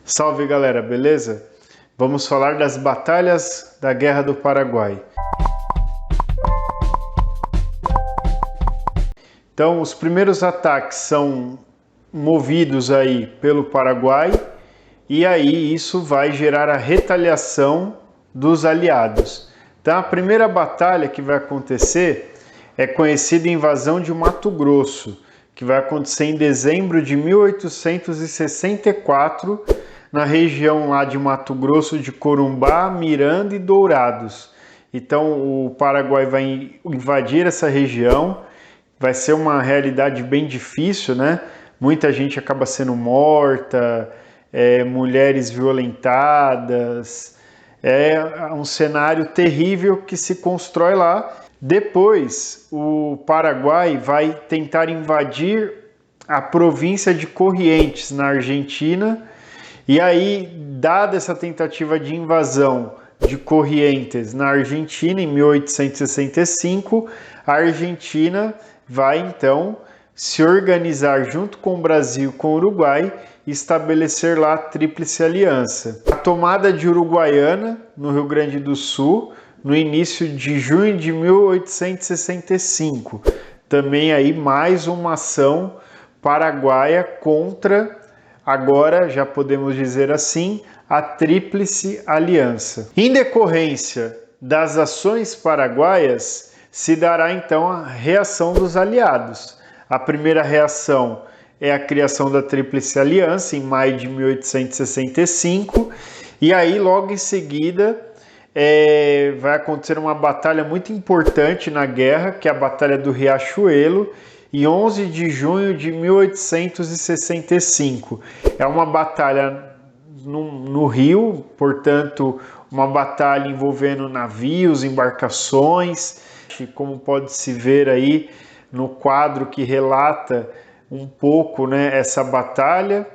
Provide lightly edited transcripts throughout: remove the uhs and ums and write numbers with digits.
Salve galera, beleza? Vamos falar das batalhas da Guerra do Paraguai. Então, os primeiros ataques são movidos aí pelo Paraguai e aí isso vai gerar a retaliação dos aliados. Então, a primeira batalha que vai acontecer é conhecida invasão de Mato Grosso, que vai acontecer em dezembro de 1864, na região lá de Mato Grosso de Corumbá, Miranda e Dourados. Então, o Paraguai vai invadir essa região. Vai ser uma realidade bem difícil, né? Muita gente acaba sendo morta, mulheres violentadas. É um cenário terrível que se constrói lá. Depois, o Paraguai vai tentar invadir a província de Corrientes, na Argentina. E aí, dada essa tentativa de invasão de Corrientes na Argentina, em 1865, a Argentina vai então se organizar junto com o Brasil e com o Uruguai e estabelecer lá a Tríplice Aliança. A tomada de Uruguaiana, no Rio Grande do Sul, no início de junho de 1865. Também aí mais uma ação paraguaia contra, agora já podemos dizer assim, a Tríplice Aliança. Em decorrência das ações paraguaias, se dará então a reação dos aliados. A primeira reação é a criação da Tríplice Aliança em maio de 1865 e aí logo em seguida vai acontecer uma batalha muito importante na guerra, que é a Batalha do Riachuelo, em 11 de junho de 1865. É uma batalha no rio, portanto, uma batalha envolvendo navios, embarcações, como pode-se ver aí no quadro que relata um pouco, né, essa batalha.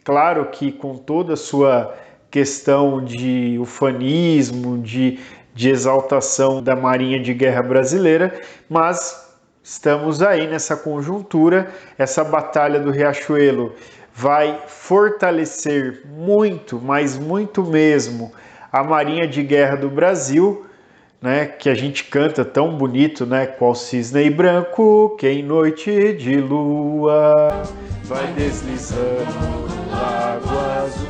Claro que com toda a sua questão de ufanismo, de exaltação da Marinha de Guerra brasileira, mas estamos aí nessa conjuntura. Essa Batalha do Riachuelo vai fortalecer muito, mas muito mesmo, a Marinha de Guerra do Brasil, né, que a gente canta tão bonito, né? Qual cisne branco que em noite de lua vai deslizando no lago azul.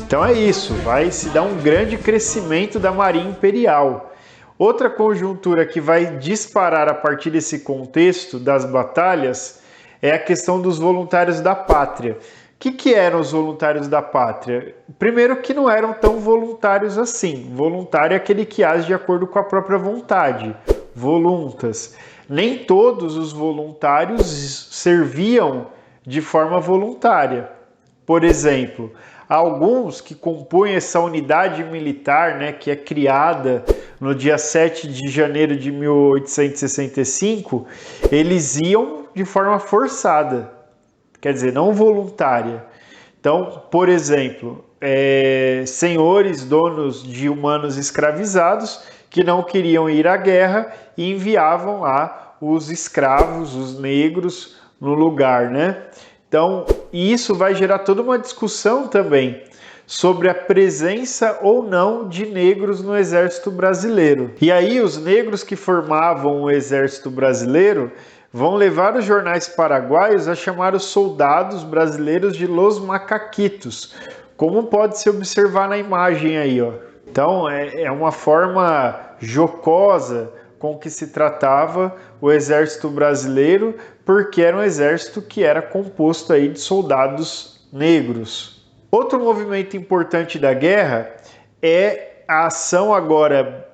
Então é isso, vai se dar um grande crescimento da Marinha Imperial. Outra conjuntura que vai disparar a partir desse contexto das batalhas é a questão dos voluntários da pátria. O que eram os voluntários da pátria? Primeiro que não eram tão voluntários assim. Voluntário é aquele que age de acordo com a própria vontade. Voluntas. Nem todos os voluntários serviam de forma voluntária. Por exemplo, alguns que compõem essa unidade militar, né, que é criada no dia 7 de janeiro de 1865, eles iam de forma forçada, quer dizer, não voluntária. Então, por exemplo, senhores, donos de humanos escravizados que não queriam ir à guerra e enviavam lá os escravos, os negros, no lugar, né? Então, isso vai gerar toda uma discussão também sobre a presença ou não de negros no exército brasileiro. E aí os negros que formavam o exército brasileiro vão levar os jornais paraguaios a chamar os soldados brasileiros de Los Macaquitos, como pode se observar na imagem aí, ó. Então, é uma forma jocosa com que se tratava o exército brasileiro, porque era um exército que era composto aí de soldados negros. Outro movimento importante da guerra é a ação agora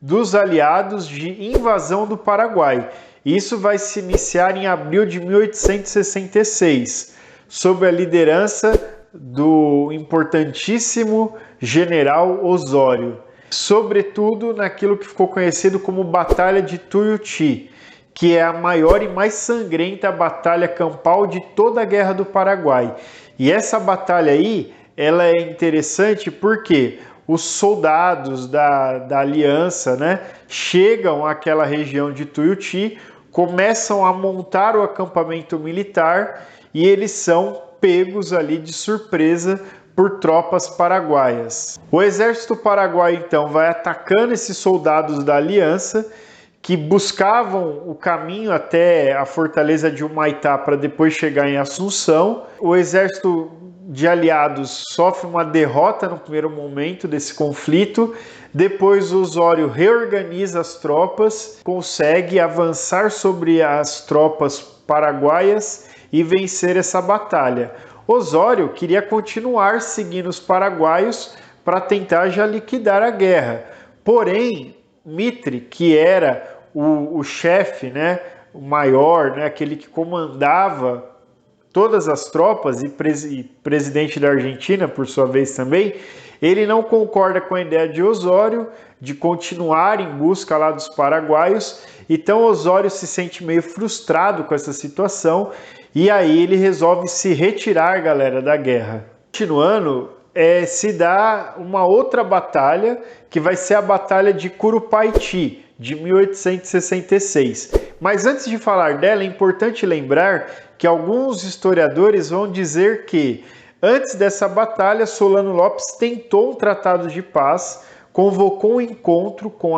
dos aliados de invasão do Paraguai. Isso vai se iniciar em abril de 1866, sob a liderança do importantíssimo general Osório, sobretudo naquilo que ficou conhecido como Batalha de Tuiuti, que é a maior e mais sangrenta batalha campal de toda a Guerra do Paraguai. E essa batalha aí, ela é interessante porque os soldados da aliança, né, chegam àquela região de Tuiuti começam a montar o acampamento militar e eles são pegos ali de surpresa por tropas paraguaias. O exército paraguaio então vai atacando esses soldados da aliança que buscavam o caminho até a fortaleza de Humaitá para depois chegar em Assunção. O exército de aliados sofre uma derrota no primeiro momento desse conflito. Depois Osório reorganiza as tropas, consegue avançar sobre as tropas paraguaias e vencer essa batalha. Osório queria continuar seguindo os paraguaios para tentar já liquidar a guerra. Porém, Mitre, que era o chefe, né, o maior, né, aquele que comandava todas as tropas e presidente da Argentina, por sua vez também, ele não concorda com a ideia de Osório de continuar em busca lá dos paraguaios. Então Osório se sente meio frustrado com essa situação e aí ele resolve se retirar, galera, da guerra. Continuando, se dá uma outra batalha, que vai ser a Batalha de Curupaiti, de 1866. Mas antes de falar dela, é importante lembrar que alguns historiadores vão dizer que, antes dessa batalha, Solano Lopes tentou um tratado de paz, convocou um encontro com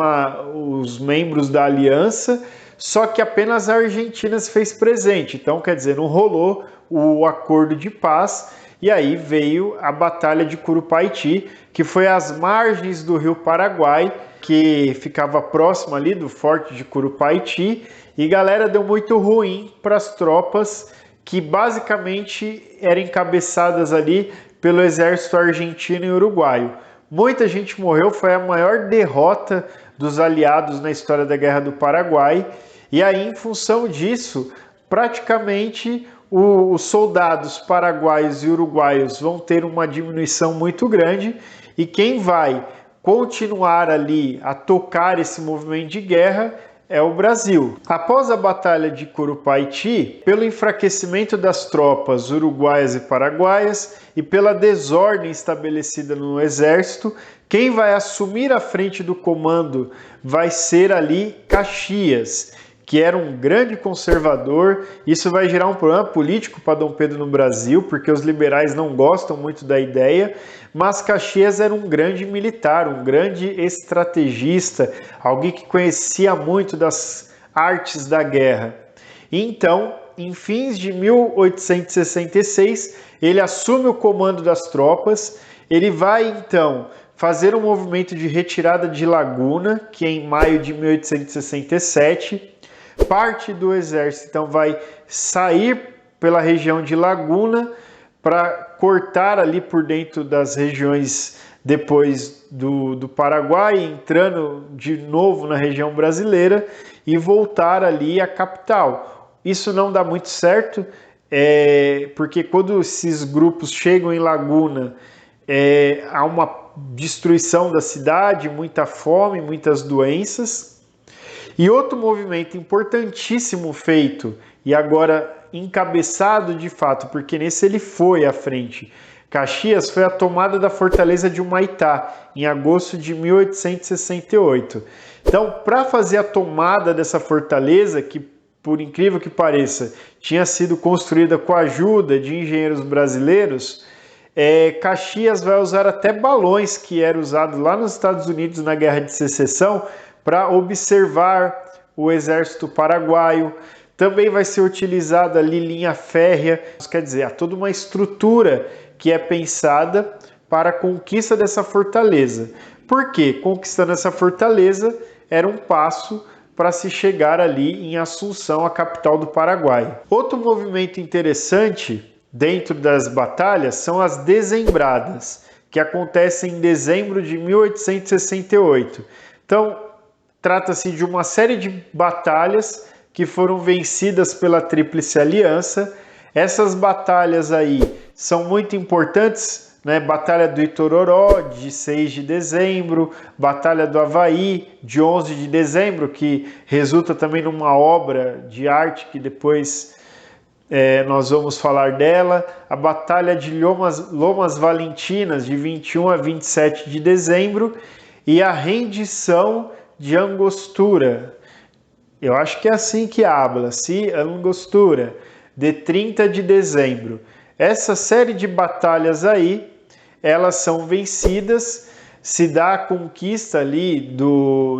os membros da aliança, só que apenas a Argentina se fez presente. Então, quer dizer, não rolou o acordo de paz. E aí veio a Batalha de Curupaiti, que foi às margens do rio Paraguai, que ficava próximo ali do Forte de Curupaiti. E galera, deu muito ruim para as tropas que basicamente eram encabeçadas ali pelo exército argentino e uruguaio. Muita gente morreu, foi a maior derrota dos aliados na história da Guerra do Paraguai. E aí, em função disso, praticamente os soldados paraguaios e uruguaios vão ter uma diminuição muito grande e quem vai continuar ali a tocar esse movimento de guerra é o Brasil. Após a Batalha de Curupaiti, pelo enfraquecimento das tropas uruguaias e paraguaias e pela desordem estabelecida no exército, quem vai assumir a frente do comando vai ser ali Caxias, que era um grande conservador. Isso vai gerar um problema político para Dom Pedro no Brasil, porque os liberais não gostam muito da ideia, mas Caxias era um grande militar, um grande estrategista, alguém que conhecia muito das artes da guerra. Então, em fins de 1866, ele assume o comando das tropas, ele vai então fazer um movimento de retirada de Laguna, que é em maio de 1867, parte do exército então vai sair pela região de Laguna para cortar ali por dentro das regiões depois do Paraguai, entrando de novo na região brasileira e voltar ali à capital. Isso não dá muito certo, porque quando esses grupos chegam em Laguna, há uma destruição da cidade, muita fome, muitas doenças. E outro movimento importantíssimo feito, e agora encabeçado de fato, porque nesse ele foi à frente, Caxias, foi a tomada da fortaleza de Humaitá, em agosto de 1868. Então, para fazer a tomada dessa fortaleza, que por incrível que pareça, tinha sido construída com a ajuda de engenheiros brasileiros, Caxias vai usar até balões que eram usados lá nos Estados Unidos na Guerra de Secessão, para observar o exército paraguaio. Também vai ser utilizada ali linha férrea, quer dizer, há toda uma estrutura que é pensada para a conquista dessa fortaleza. Por quê? Conquistando essa fortaleza era um passo para se chegar ali em Assunção, a capital do Paraguai. Outro movimento interessante dentro das batalhas são as dezembradas, que acontecem em dezembro de 1868. Então, trata-se de uma série de batalhas que foram vencidas pela Tríplice Aliança. Essas batalhas aí são muito importantes, né? Batalha do Itororó, de 6 de dezembro, Batalha do Avaí, de 11 de dezembro, que resulta também numa obra de arte que depois nós vamos falar dela. A Batalha de Lomas Valentinas, de 21 a 27 de dezembro, e a rendição de Angostura, eu acho que é assim que habla-se Angostura, de 30 de dezembro. Essa série de batalhas aí, elas são vencidas, se dá a conquista ali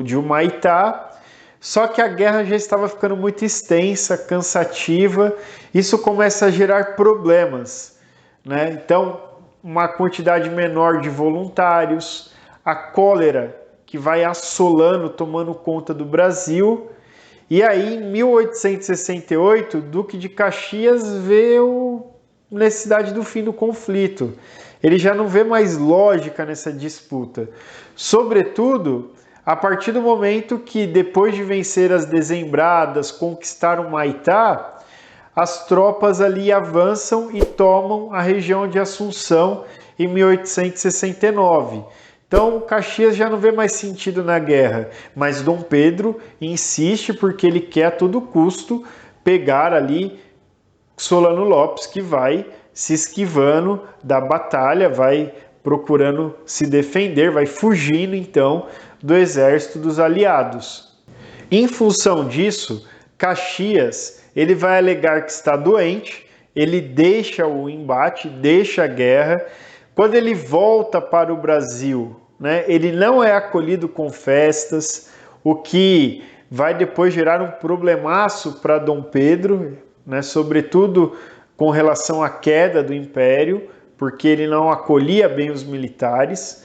de Humaitá, só que a guerra já estava ficando muito extensa, cansativa, isso começa a gerar problemas, né? Então, uma quantidade menor de voluntários, a cólera que vai assolando, tomando conta do Brasil. E aí, em 1868, o Duque de Caxias vê a necessidade do fim do conflito. Ele já não vê mais lógica nessa disputa. Sobretudo, a partir do momento que, depois de vencer as dezembradas, conquistaram Maitá, as tropas ali avançam e tomam a região de Assunção em 1869. Então, Caxias já não vê mais sentido na guerra, mas Dom Pedro insiste porque ele quer a todo custo pegar ali Solano Lopes, que vai se esquivando da batalha, vai procurando se defender, vai fugindo então do exército dos aliados. Em função disso, Caxias ele vai alegar que está doente, ele deixa o embate, deixa a guerra. Quando ele volta para o Brasil, né, ele não é acolhido com festas, o que vai depois gerar um problemaço para Dom Pedro, né, sobretudo com relação à queda do Império, porque ele não acolhia bem os militares.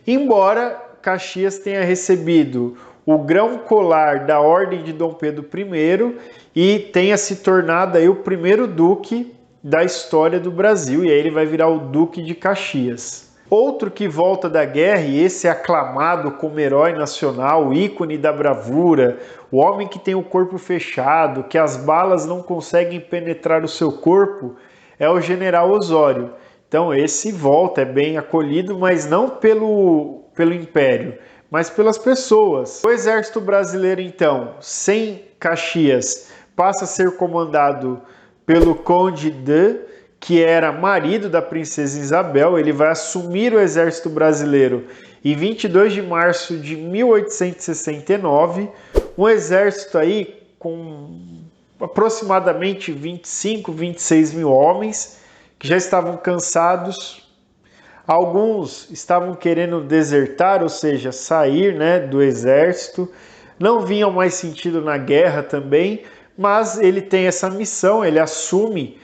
Embora Caxias tenha recebido o grão colar da Ordem de Dom Pedro I e tenha se tornado aí o primeiro duque da história do Brasil, e aí ele vai virar o Duque de Caxias. Outro que volta da guerra, e esse é aclamado como herói nacional, ícone da bravura, o homem que tem o corpo fechado, que as balas não conseguem penetrar o seu corpo, é o general Osório. Então esse volta, é bem acolhido, mas não pelo Império, mas pelas pessoas. O exército brasileiro, então, sem Caxias, passa a ser comandado pelo Conde de, que era marido da princesa Isabel. Ele vai assumir o exército brasileiro em 22 de março de 1869, um exército aí com aproximadamente 25, 26 mil homens, que já estavam cansados. Alguns estavam querendo desertar, ou seja, sair, né, do exército, não viam mais sentido na guerra também, mas ele tem essa missão, ele assume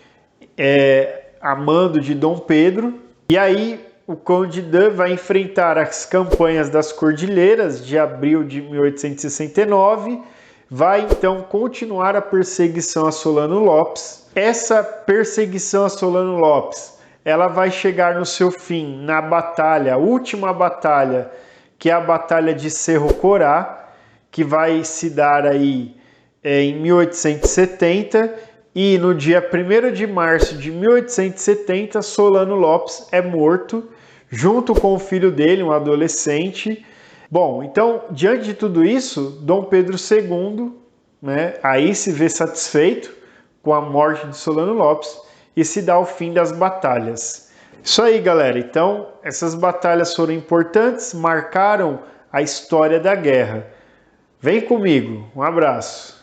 a mando de Dom Pedro, e aí o Conde de vai enfrentar as campanhas das Cordilheiras de abril de 1869, vai então continuar a perseguição a Solano Lopes. Essa perseguição a Solano Lopes, ela vai chegar no seu fim na batalha, a última batalha, que é a Batalha de Cerro Corá, que vai se dar aí em 1870, e no dia 1º de março de 1870, Solano Lopes é morto, junto com o filho dele, um adolescente. Bom, então, diante de tudo isso, Dom Pedro II, né, aí se vê satisfeito com a morte de Solano Lopes e se dá o fim das batalhas. Isso aí, galera. Então, essas batalhas foram importantes, marcaram a história da guerra. Vem comigo. Um abraço.